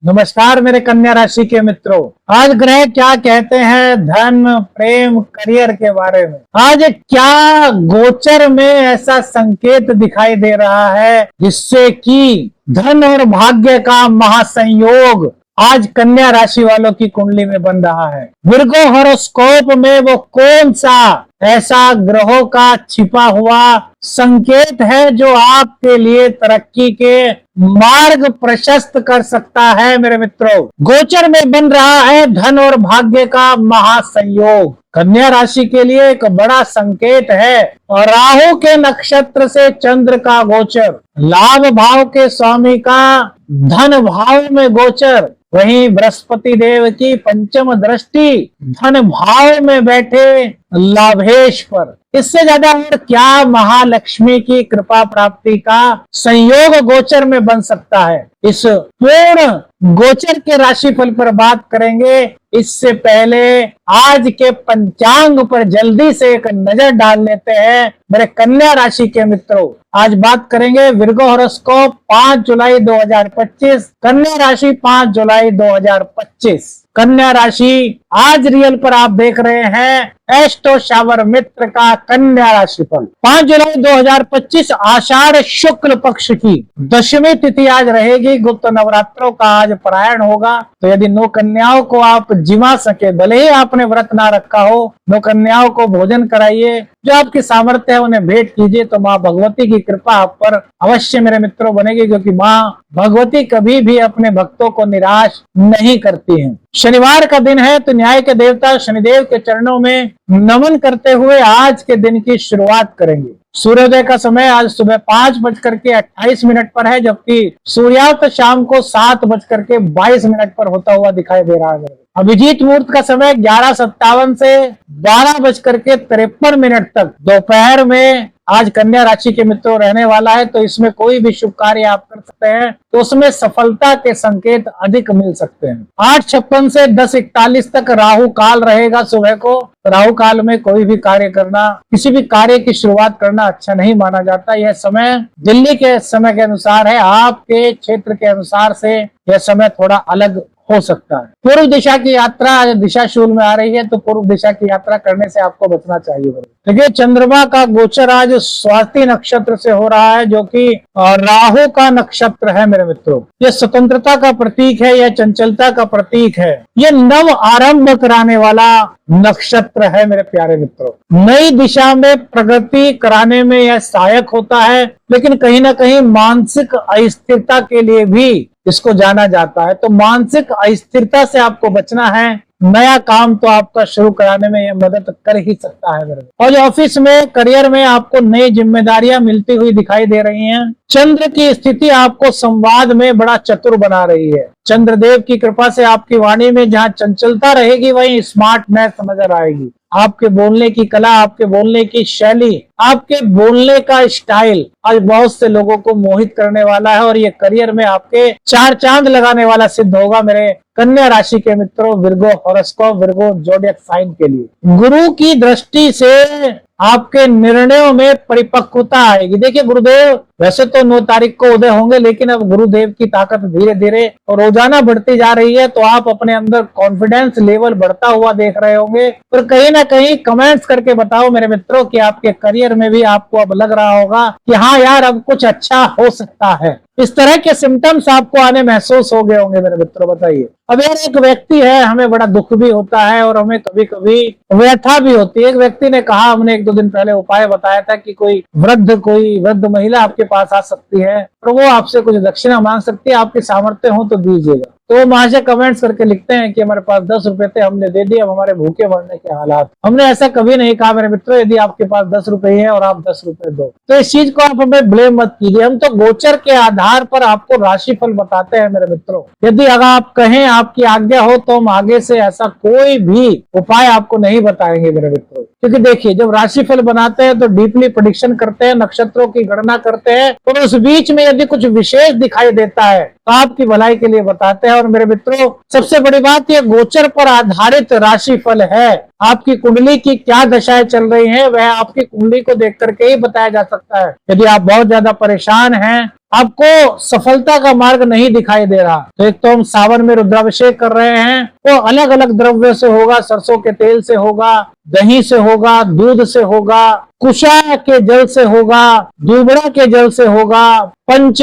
नमस्कार मेरे कन्या राशि के मित्रों। आज ग्रह क्या कहते हैं धन, प्रेम, करियर के बारे में। आज क्या गोचर में ऐसा संकेत दिखाई दे रहा है जिससे कि धन और भाग्य का महासंयोग आज कन्या राशि वालों की कुंडली में बन रहा है। विर्गो हॉरोस्कोप में वो कौन सा ऐसा ग्रहों का छिपा हुआ संकेत है जो आपके लिए तरक्की के मार्ग प्रशस्त कर सकता है। मेरे मित्रों, गोचर में बन रहा है धन और भाग्य का महासंयोग। कन्या राशि के लिए एक बड़ा संकेत है। और राहु के नक्षत्र से चंद्र का गोचर, लाभ भाव के स्वामी का धन भाव में गोचर, वहीं बृहस्पति देव की पंचम दृष्टि धन भाव में बैठे लाभेश पर। इससे ज्यादा और क्या महालक्ष्मी की कृपा प्राप्ति का संयोग गोचर में बन सकता है। इस पूर्ण गोचर के राशिफल पर बात करेंगे। इससे पहले आज के पंचांग पर जल्दी से एक नजर डाल लेते हैं मेरे कन्या राशि के मित्रों। आज बात करेंगे विर्गो हॉरोस्कोप 5 जुलाई 2025, कन्या राशि 5 जुलाई 2025। कन्या राशि आज रियल पर आप देख रहे हैं एस्ट्रो शावर मित्र का कन्या राशिफल। 5 जुलाई 2025 आषाढ़ शुक्ल पक्ष की दशमी तिथि आज रहेगी। गुप्त नवरात्रों का आज पारायण होगा। तो यदि नौ कन्याओं को आप जिमा सके, भले ही आपने व्रत ना रखा हो, नौ कन्याओं को भोजन कराइए, जो आपकी सामर्थ्य है उन्हें भेंट कीजिए, तो माँ भगवती की कृपा आप पर अवश्य मेरे मित्रों बनेगी, क्योंकि माँ भगवती कभी भी अपने भक्तों को निराश नहीं करती हैं। शनिवार का दिन है, तो न्याय के देवता शनिदेव के चरणों में नमन करते हुए आज के दिन की शुरुआत करेंगे। सूर्योदय का समय आज सुबह 5:28 पर है, जबकि सूर्यास्त शाम को 7:22 पर होता हुआ दिखाई दे रहा है। अभिजीत मुहूर्त का समय 11:57 से 12:53 तक दोपहर में आज कन्या राशि के मित्रों रहने वाला है। तो इसमें कोई भी शुभ कार्य आप कर सकते हैं, तो उसमें सफलता के संकेत अधिक मिल सकते हैं। 8:56 से 10:41 तक राहु काल रहेगा सुबह को। राहु काल में कोई भी कार्य करना, किसी भी कार्य की शुरुआत करना अच्छा नहीं माना जाता। यह समय दिल्ली के समय के अनुसार है, आपके क्षेत्र के अनुसार से यह समय थोड़ा अलग हो सकता है। पूर्व दिशा की यात्रा दिशा शूल में आ रही है, तो पूर्व दिशा की यात्रा करने से आपको बचना चाहिए। देखिए, चंद्रमा का गोचर आज स्वाति नक्षत्र से हो रहा है, जो कि राहु का नक्षत्र है। मेरे मित्रों, यह स्वतंत्रता का प्रतीक है, यह चंचलता का प्रतीक है, यह नव आरंभ कराने वाला नक्षत्र है। मेरे प्यारे मित्रों, नई दिशा में प्रगति कराने में यह सहायक होता है, लेकिन कहीं ना कहीं मानसिक अस्थिरता के लिए भी इसको जाना जाता है। तो मानसिक अस्थिरता से आपको बचना है। नया काम तो आपका शुरू कराने में यह मदद कर ही सकता है। और ऑफिस में, करियर में आपको नई जिम्मेदारियां मिलती हुई दिखाई दे रही हैं। चंद्र की स्थिति आपको संवाद में बड़ा चतुर बना रही है। चंद्रदेव की कृपा से आपकी वाणी में जहां चंचलता रहेगी, वहीं स्मार्टनेस नजर आएगी। आपके बोलने की कला, आपके बोलने की शैली, आपके बोलने का स्टाइल आज बहुत से लोगों को मोहित करने वाला है, और ये करियर में आपके 4 चांद लगाने वाला सिद्ध होगा मेरे कन्या राशि के मित्रों। Virgo horoscope, virgo zodiac sign के लिए गुरु की दृष्टि से आपके निर्णयों में परिपक्वता आएगी। देखिए, गुरुदेव वैसे तो 9 तारीख को उदय होंगे, लेकिन अब गुरुदेव की ताकत धीरे धीरे और रोजाना बढ़ती जा रही है, तो आप अपने अंदर कॉन्फिडेंस लेवल बढ़ता हुआ देख रहे होंगे। और कहीं ना कहीं कमेंट्स करके बताओ मेरे मित्रों कि आपके करियर में भी आपको अब लग रहा होगा कि हाँ यार, अब कुछ अच्छा हो सकता है। इस तरह के सिम्टम्स आपको आने महसूस हो गए होंगे मेरे मित्रों। बताइए, अब यार एक व्यक्ति है, हमें बड़ा दुख भी होता है और हमें कभी कभी व्यथा भी होती है। एक व्यक्ति ने कहा, हमने 1-2 दिन पहले उपाय बताया था कि कोई वृद्ध महिला आपके पास आ सकती है और वो आपसे कुछ दक्षिणा मांग सकती है, आपके सामर्थ्य हो तो दीजिएगा। तो महाशय कमेंट्स करके लिखते हैं कि हमारे पास 10 रुपए थे, हमने दे दिए, अब हमारे भूखे मरने के हालात। हमने ऐसा कभी नहीं कहा मेरे मित्रों। यदि आपके पास 10 रुपए है और आप 10 रुपए दो, तो इस चीज को आप हमें ब्लेम मत कीजिए। हम तो गोचर के आधार पर आपको राशिफल बताते हैं मेरे मित्रों। यदि अगर आप कहें, आपकी आज्ञा हो, तो हम आगे से ऐसा कोई भी उपाय आपको नहीं बताएंगे मेरे मित्रों। क्योंकि देखिए, जब राशिफल बनाते हैं तो डीपली प्रेडिक्शन करते हैं, नक्षत्रों की गणना करते हैं, और उस बीच में यदि कुछ विशेष दिखाई देता है तो आपकी भलाई के लिए बताते हैं। और मेरे मित्रों, सबसे बड़ी बात, यह गोचर पर आधारित राशिफल है। आपकी कुंडली की क्या दशाएं चल रही हैं, वह आपकी कुंडली को देख करके ही बताया जा सकता है। यदि आप बहुत ज्यादा परेशान हैं, आपको सफलता का मार्ग नहीं दिखाई दे रहा, तो एक तो हम सावन में रुद्राभिषेक कर रहे हैं, वो अलग अलग द्रव्य से होगा, सरसों के तेल से होगा, दही से होगा, दूध से होगा, कुशा के जल से होगा, दूबड़ा के जल से होगा, पंच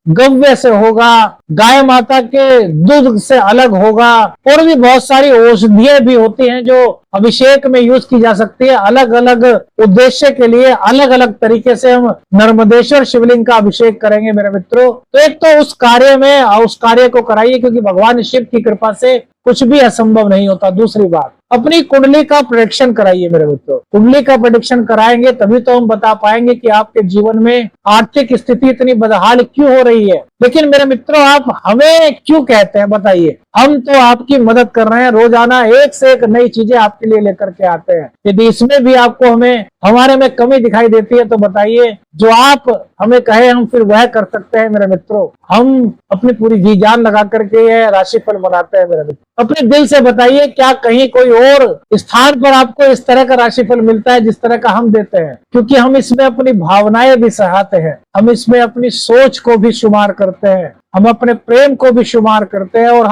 गव्य से होगा, गाय माता के दूध से अलग होगा, और भी बहुत सारी औषधियां भी होती हैं जो अभिषेक में यूज की जा सकती है। अलग अलग उद्देश्य के लिए अलग अलग तरीके से हम नर्मदेश्वर शिवलिंग का अभिषेक करेंगे मेरे मित्रों। तो एक तो उस कार्य में उस कार्य को कराइए, क्योंकि भगवान शिव की कृपा से कुछ भी असंभव नहीं होता। दूसरी बात, अपनी कुंडली का प्रेडिक्शन कराइए मेरे मित्रों। कुंडली का प्रेडिक्शन कराएंगे तभी तो हम बता पाएंगे कि आपके जीवन में आर्थिक स्थिति इतनी बदहाल क्यों हो रही है। लेकिन मेरे मित्रों, आप हमें क्यों कहते हैं बताइए? हम तो आपकी मदद कर रहे हैं, रोजाना एक से एक नई चीजें आपके लिए लेकर के आते हैं। यदि इसमें भी आपको हमारे में कमी दिखाई देती है तो बताइए, जो आप हमें कहे हम फिर वह कर सकते हैं मेरे मित्रों। हम अपनी पूरी जी जान लगा करके यह राशिफल बनाते हैं मेरे मित्र। अपने दिल से बताइए, क्या कहीं कोई और स्थान पर आपको इस तरह का राशिफल मिलता है जिस तरह का हम देते हैं? क्योंकि हम इसमें अपनी भावनाएं भी सहाते हैं, हम इसमें अपनी सोच को भी शुमार करते हैं, हम अपने प्रेम को भी शुमार करते हैं, और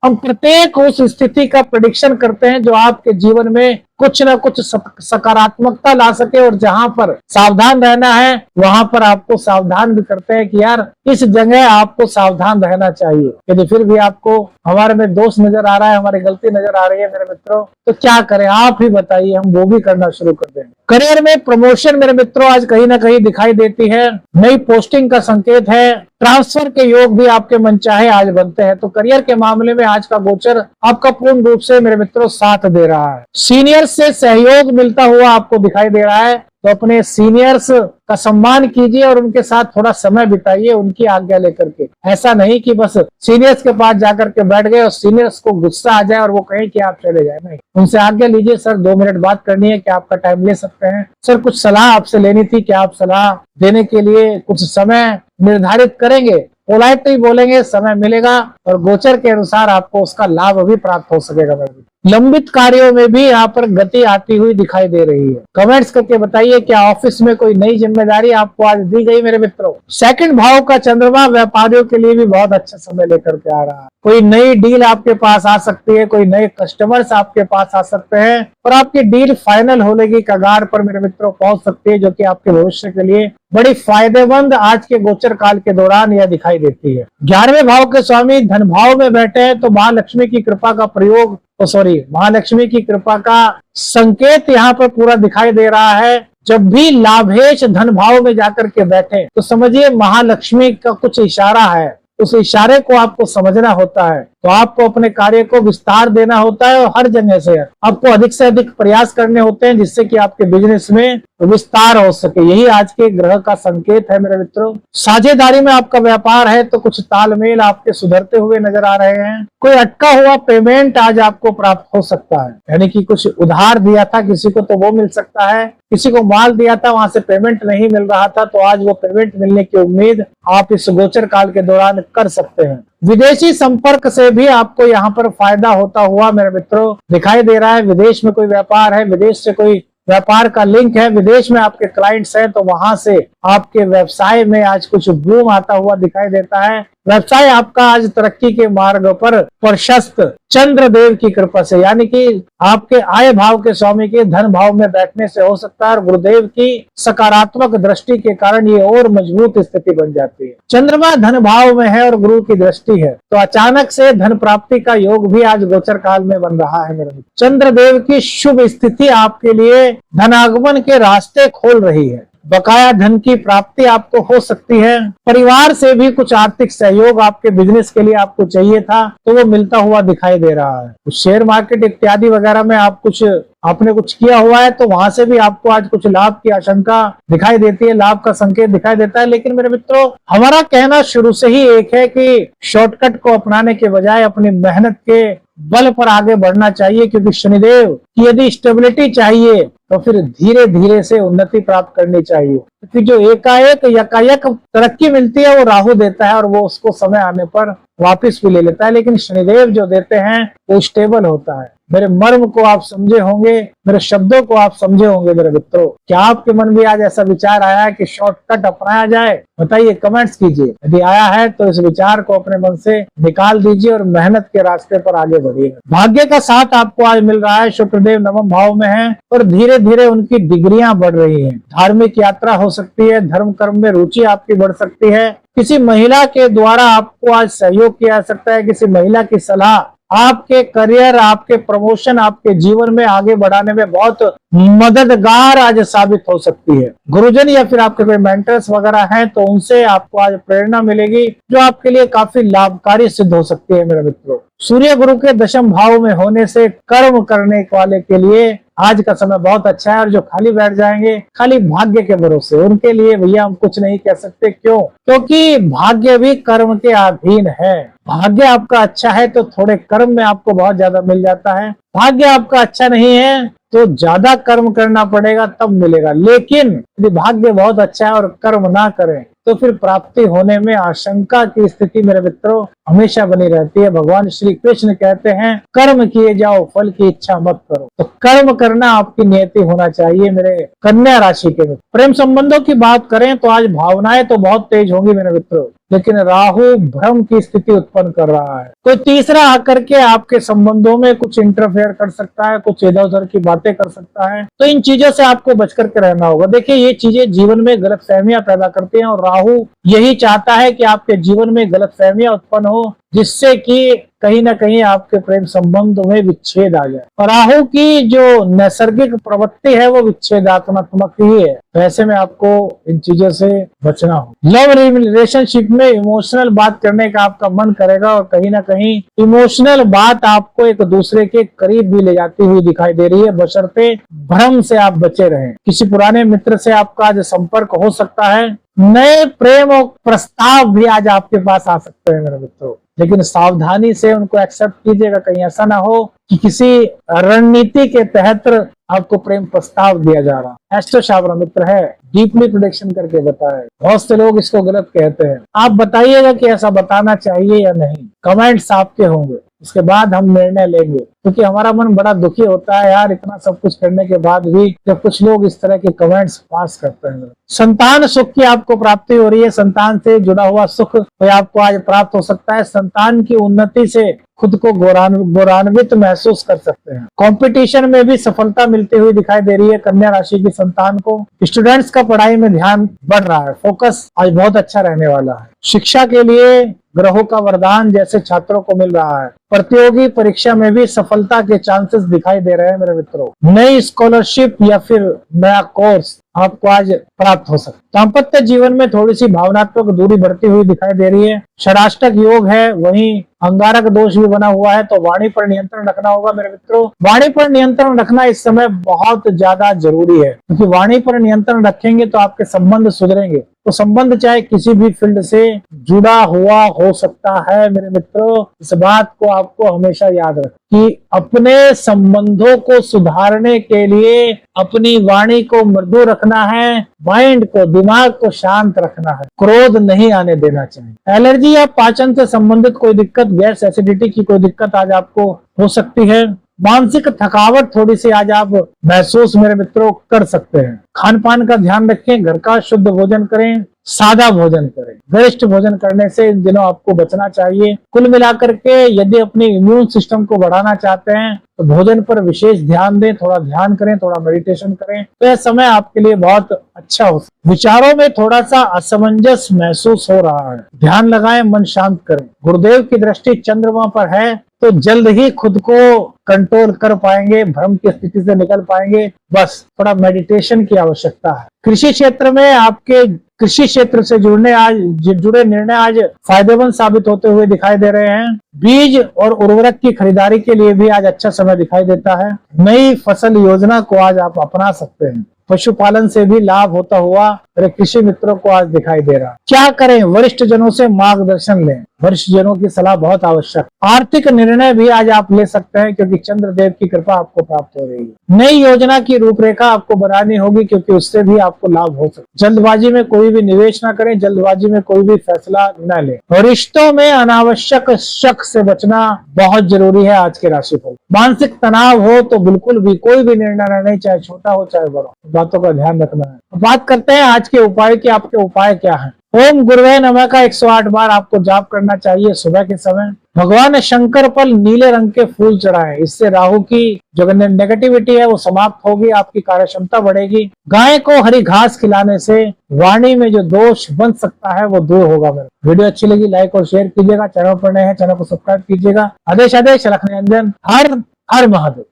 हम प्रत्येक उस स्थिति का प्रेडिक्शन करते हैं जो आपके जीवन में कुछ ना कुछ सकारात्मकता ला सके। और जहां पर सावधान रहना है वहां पर आपको सावधान भी करते हैं कि यार इस जगह आपको सावधान रहना चाहिए। यदि फिर भी आपको हमारे में दोष नजर आ रहा है, हमारी गलती नजर आ रही है मेरे मित्रों, तो क्या करें आप ही बताइए, हम वो भी करना शुरू कर देंगे। करियर में प्रमोशन मेरे मित्रों आज कहीं ना कहीं दिखाई देती है, नई पोस्टिंग का संकेत है, ट्रांसफर के योग भी आपके मनचाहे आज बनते हैं। तो करियर के मामले में आज का गोचर आपका पूर्ण रूप से मेरे मित्रों साथ दे रहा है। सीनियर से सहयोग मिलता हुआ आपको दिखाई दे रहा है, तो अपने सीनियर्स का सम्मान कीजिए और उनके साथ थोड़ा समय बिताइए, उनकी आज्ञा लेकर के। ऐसा नहीं कि बस सीनियर्स के पास जाकर के बैठ गए और सीनियर्स को गुस्सा आ जाए और वो कहें कि आप चले जाए। नहीं, उनसे आज्ञा लीजिए, सर 2 मिनट बात करनी है, क्या आपका टाइम ले सकते हैं? सर कुछ सलाह आपसे लेनी थी, क्या आप सलाह देने के लिए कुछ समय निर्धारित करेंगे? पोलाइटली बोलेंगे, समय मिलेगा और गोचर के अनुसार आपको उसका लाभ भी प्राप्त हो सकेगा। लंबित कार्यों में भी यहाँ पर गति आती हुई दिखाई दे रही है। कमेंट्स करके बताइए, क्या ऑफिस में कोई नई जिम्मेदारी आपको आज दी गई मेरे मित्रों? सेकंड भाव का चंद्रमा व्यापारियों के लिए भी बहुत अच्छा समय लेकर के आ रहा है। कोई नई डील आपके पास आ सकती है, कोई नए कस्टमर्स आपके पास आ सकते हैं और आपकी डील फाइनल होने की कगार पर मेरे मित्रों पहुंच सकती है, जो कि आपके भविष्य के लिए बड़ी फायदेमंद आज के गोचर काल के दौरान यह दिखाई देती है। 11वें भाव के स्वामी धन भाव में बैठे हैं, तो महालक्ष्मी की कृपा का प्रयोग महालक्ष्मी की कृपा का संकेत यहाँ पर पूरा दिखाई दे रहा है। जब भी लाभेश धन भाव में जाकर के बैठे तो समझिए महालक्ष्मी का कुछ इशारा है, उस इशारे को आपको समझना होता है। तो आपको अपने कार्य को विस्तार देना होता है और हर जगह से आपको अधिक से अधिक प्रयास करने होते हैं जिससे कि आपके बिजनेस में विस्तार हो सके। यही आज के ग्रह का संकेत है मेरे मित्रों। साझेदारी में आपका व्यापार है तो कुछ तालमेल आपके सुधरते हुए नजर आ रहे हैं। कोई अटका हुआ पेमेंट आज आपको प्राप्त हो सकता है, यानी कि कुछ उधार दिया था किसी को तो वो मिल सकता है, किसी को माल दिया था वहां से पेमेंट नहीं मिल रहा था तो आज वो पेमेंट मिलने की उम्मीद आप इस गोचर काल के दौरान कर सकते हैं। विदेशी संपर्क से भी आपको यहाँ पर फायदा होता हुआ मेरे मित्रों दिखाई दे रहा है। विदेश में कोई व्यापार है, विदेश से कोई व्यापार का लिंक है, विदेश में आपके क्लाइंट्स हैं, तो वहां से आपके व्यवसाय में आज कुछ बूम आता हुआ दिखाई देता है। व्यवसाय आपका आज तरक्की के मार्ग पर प्रशस्त चंद्रदेव की कृपा से, यानी कि आपके आय भाव के स्वामी के धन भाव में बैठने से हो सकता है और गुरुदेव की सकारात्मक दृष्टि के कारण ये और मजबूत स्थिति बन जाती है। चंद्रमा धन भाव में है और गुरु की दृष्टि है तो अचानक से धन प्राप्ति का योग भी आज गोचर काल में बन रहा है मेरे। चंद्रदेव की शुभ स्थिति आपके लिए धनागमन के रास्ते खोल रही है। बकाया धन की प्राप्ति आपको हो सकती है। परिवार से भी कुछ आर्थिक सहयोग आपके बिजनेस के लिए आपको चाहिए था तो वो मिलता हुआ दिखाई दे रहा है। शेयर मार्केट इत्यादि वगैरह में आपने कुछ किया हुआ है तो वहां से भी आपको आज कुछ लाभ की आशंका दिखाई देती है, लाभ का संकेत दिखाई देता है। लेकिन मेरे मित्रों, हमारा कहना शुरू से ही एक है कि शॉर्टकट को अपनाने के बजाय अपनी मेहनत के बल पर आगे बढ़ना चाहिए, क्योंकि शनिदेव की यदि स्टेबिलिटी चाहिए तो फिर धीरे धीरे से उन्नति प्राप्त करनी चाहिए। क्योंकि जो यकायक तरक्की मिलती है वो राहु देता है और वो उसको समय आने पर वापस भी ले लेता है, लेकिन शनिदेव जो देते हैं वो स्टेबल होता है। मेरे मर्म को आप समझे होंगे, मेरे शब्दों को आप समझे होंगे मेरे मित्रों। क्या आपके मन में आज ऐसा विचार आया है कि शॉर्टकट अपनाया जाए? बताइए, कमेंट्स कीजिए। यदि आया है तो इस विचार को अपने मन से निकाल दीजिए और मेहनत के रास्ते पर आगे बढ़िए। भाग्य का साथ आपको आज मिल रहा है, शुक्रदेव नवम भाव में है और धीरे धीरे उनकी डिग्रियां बढ़ रही हैं। धार्मिक यात्रा हो सकती है, धर्म कर्म में रुचि आपकी बढ़ सकती है, किसी महिला के द्वारा आपको आज सहयोग किया जा सकता है, किसी महिला की सलाह आपके करियर, आपके प्रमोशन, आपके जीवन में आगे बढ़ाने में बहुत मददगार आज साबित हो सकती है। गुरुजन या फिर आपके कोई मेंटर्स वगैरह हैं तो उनसे आपको आज प्रेरणा मिलेगी जो आपके लिए काफी लाभकारी सिद्ध हो सकती है मेरे मित्रों। सूर्य गुरु के दशम भाव में होने से कर्म करने वाले के लिए आज का समय बहुत अच्छा है और जो खाली बैठ जाएंगे खाली भाग्य के भरोसे, उनके लिए भैया हम कुछ नहीं कह सकते। क्यों? क्योंकि भाग्य भी कर्म के अधीन है। भाग्य आपका अच्छा है तो थोड़े कर्म में आपको बहुत ज्यादा मिल जाता है, भाग्य आपका अच्छा नहीं है तो ज्यादा कर्म करना पड़ेगा तब मिलेगा। लेकिन यदि भाग्य बहुत अच्छा है और कर्म ना करें तो फिर प्राप्ति होने में आशंका की स्थिति मेरे मित्रों हमेशा बनी रहती है। भगवान श्री कृष्ण कहते हैं कर्म किए जाओ, फल की इच्छा मत करो। तो कर्म करना आपकी नियति होना चाहिए मेरे कन्या राशि के मित्र। प्रेम संबंधों की बात करें तो आज भावनाएं तो बहुत तेज होंगी मेरे मित्रों, लेकिन राहु भ्रम की स्थिति उत्पन्न कर रहा है। कोई तीसरा आकर के आपके संबंधों में कुछ इंटरफेयर कर सकता है, कुछ इधर उधर की बातें कर सकता है, तो इन चीजों से आपको बच करके रहना होगा। देखिए, ये चीजें जीवन में गलतफहमियां पैदा करती हैं और राहु यही चाहता है कि आपके जीवन में गलतफहमियां उत्पन्न हो जिससे कि कहीं ना कहीं आपके प्रेम संबंध में विच्छेद आ जाए। और राहु की जो नैसर्गिक प्रवृत्ति है वो विच्छेदात्मक ही है। वैसे में आपको इन चीजों से बचना हो। लव रिलेशनशिप में इमोशनल बात करने का आपका मन करेगा और कहीं ना कहीं इमोशनल बात आपको एक दूसरे के करीब भी ले जाती हुई दिखाई दे रही है, बशर्ते भ्रम से आप बचे रहें। किसी पुराने मित्र से आपका आज संपर्क हो सकता है, नए प्रेम और प्रस्ताव भी आज आपके पास आ सकते हैं मेरे मित्रों, लेकिन सावधानी से उनको एक्सेप्ट कीजिएगा। कहीं ऐसा ना हो कि किसी रणनीति के तहत आपको प्रेम प्रस्ताव दिया जा रहा। एस्ट्रो शाबरा मित्र है, डीपली प्रेडिक्शन करके बताए। बहुत से लोग इसको गलत कहते हैं, आप बताइएगा कि ऐसा बताना चाहिए या नहीं। कमेंट्स आपके होंगे, उसके बाद हम निर्णय लेंगे, क्योंकि हमारा मन बड़ा दुखी होता है यार, इतना सब कुछ करने के बाद भी जब कुछ लोग इस तरह के कमेंट्स पास करते हैं। संतान सुख की आपको प्राप्ति हो रही है, संतान से जुड़ा हुआ सुख तो आपको आज प्राप्त हो सकता है। संतान की उन्नति से खुद को गौरवान्वित महसूस कर सकते हैं। कंपटीशन में भी सफलता मिलती हुई दिखाई दे रही है कन्या राशि की संतान को। स्टूडेंट्स का पढ़ाई में ध्यान बढ़ रहा है, फोकस आज बहुत अच्छा रहने वाला है। शिक्षा के लिए ग्रहों का वरदान जैसे छात्रों को मिल रहा है। प्रतियोगी परीक्षा में भी सफलता के चांसेस दिखाई दे रहे हैं मेरे मित्रों। नई स्कॉलरशिप या फिर नया कोर्स आपको आज प्राप्त हो सकता है। दाम्पत्य जीवन में थोड़ी सी भावनात्मक दूरी बढ़ती हुई दिखाई दे रही है। षडाष्टक योग है, वहीं अंगारक दोष भी बना हुआ है, तो वाणी पर नियंत्रण रखना होगा मेरे मित्रों। वाणी पर नियंत्रण रखना इस समय बहुत ज्यादा जरूरी है, क्योंकि वाणी पर नियंत्रण रखेंगे तो आपके संबंध सुधरेंगे। तो संबंध चाहे किसी भी फील्ड से जुड़ा हुआ हो सकता है मेरे मित्रों। इस बात को आपको हमेशा याद रखें कि अपने संबंधों को सुधारने के लिए अपनी वाणी को मृदु रखना है, माइंड को, दिमाग को शांत रखना है, क्रोध नहीं आने देना चाहिए। एलर्जी या पाचन से संबंधित कोई दिक्कत, गैस एसिडिटी की कोई दिक्कत आज आपको हो सकती है। मानसिक थकावट थोड़ी सी आज आप महसूस मेरे मित्रों कर सकते हैं। खान पान का ध्यान रखें, घर का शुद्ध भोजन करें, सादा भोजन करें। गरिष्ठ भोजन करने से इन दिनों आपको बचना चाहिए। कुल मिलाकर के यदि अपने इम्यून सिस्टम को बढ़ाना चाहते हैं तो भोजन पर विशेष ध्यान दें, थोड़ा ध्यान करें, थोड़ा मेडिटेशन करें, तो यह समय आपके लिए बहुत अच्छा हो। विचारों में थोड़ा सा असमंजस महसूस हो रहा है, ध्यान लगाएं, मन शांत करें। गुरुदेव की दृष्टि चंद्रमा पर है तो जल्द ही खुद को कंट्रोल कर पाएंगे, भ्रम की स्थिति से निकल पाएंगे। बस थोड़ा मेडिटेशन की आवश्यकता है। कृषि क्षेत्र में आपके कृषि क्षेत्र से जुड़े निर्णय आज फायदेमंद साबित होते हुए दिखाई दे रहे हैं। बीज और उर्वरक की खरीदारी के लिए भी आज अच्छा समय दिखाई देता है। नई फसल योजना को आज आप अपना सकते हैं। पशुपालन से भी लाभ होता हुआ मेरे कृषि मित्रों को आज दिखाई दे रहा। क्या करें? वरिष्ठ जनों से मार्गदर्शन लें। वरिष्ठ जनों की सलाह बहुत आवश्यक। आर्थिक निर्णय भी आज आप ले सकते हैं क्योंकि चंद्रदेव की कृपा आपको प्राप्त हो रही है। नई योजना की रूपरेखा आपको बनानी होगी क्योंकि उससे भी आपको लाभ हो सकता है। जल्दबाजी में कोई भी निवेश ना करें, जल्दबाजी में कोई भी फैसला न लें। रिश्तों में अनावश्यक शक से बचना बहुत जरूरी है आज के राशिफल। मानसिक तनाव हो तो बिल्कुल भी कोई भी निर्णय नहीं, चाहे छोटा हो चाहे बड़ा, बातों का ध्यान रखना है। बात करते हैं आज के उपाय की। आपके उपाय क्या है? ओम गुरुवे नमः का 108 बार आपको जाप करना चाहिए सुबह के समय। भगवान शंकर पर नीले रंग के फूल चढ़ाएं। इससे राहु की जो नेगेटिविटी है वो समाप्त होगी, आपकी कार्य क्षमता बढ़ेगी। गाय को हरी घास खिलाने से वाणी में जो दोष बन सकता है वो दूर होगा। मेरे वीडियो अच्छी लगी लाइक और शेयर कीजिएगा। चैनल पर नए हैं चैनल को सब्सक्राइब कीजिएगा। आदेश आदेश रखने अंजन। हर हर महादेव।